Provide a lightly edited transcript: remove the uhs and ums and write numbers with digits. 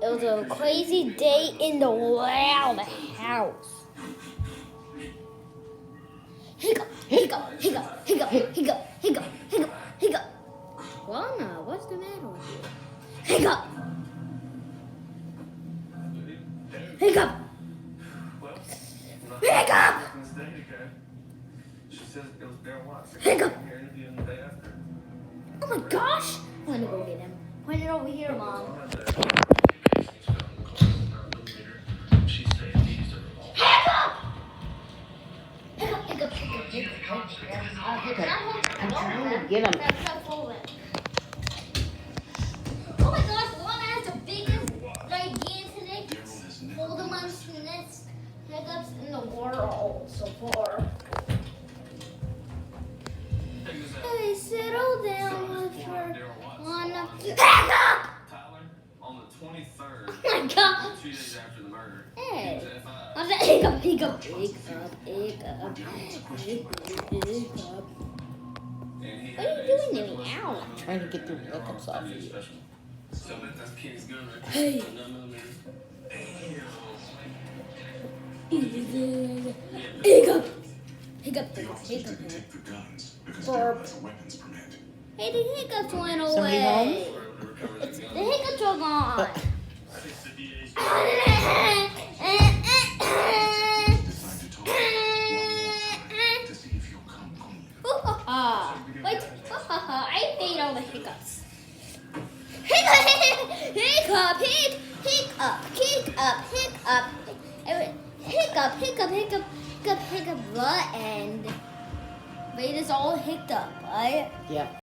It was a crazy day in the loud house. Hiccup, hiccup, hiccup, hiccup, hiccup, hiccup, hiccup, hiccup. Lana, what's the matter with you? Hiccup! Hiccup! Hiccup! Hiccup! Oh my gosh! I'm gonna go get him. Point it over here, Mom. I'm trying to get him. Oh my gosh, Lana has the biggest, gigantic, hold-em-on-snitch hiccups in the world so far. Hey, settle down with her, Lana. Hiccup! On the 23rd, Oh my god. 2 days after the murder. Hey. He was at FI. How's that? Hiccup, hiccup, hiccup, hiccup, hiccup. And he What are had you a doing to me? special Ow. Trying to get the hiccups off of you. special. So that's Kenny's gun right there. Hey. 9mm. Hiccup. Hiccup, The hiccup, officers hiccup. didn't take the guns because they Burp. don't have a weapons permit. Hey, the hiccups went Somebody home? away. The hiccups are gone. Decide to talk one more time to see if you'll come clean. Wait, I made all the hiccups. Hiccup, hiccup, hiccup, hiccup, hiccup, hiccup, hiccup, hiccup, hiccup, hiccup, the end. Wait, it's all hiccuped, right? Yeah.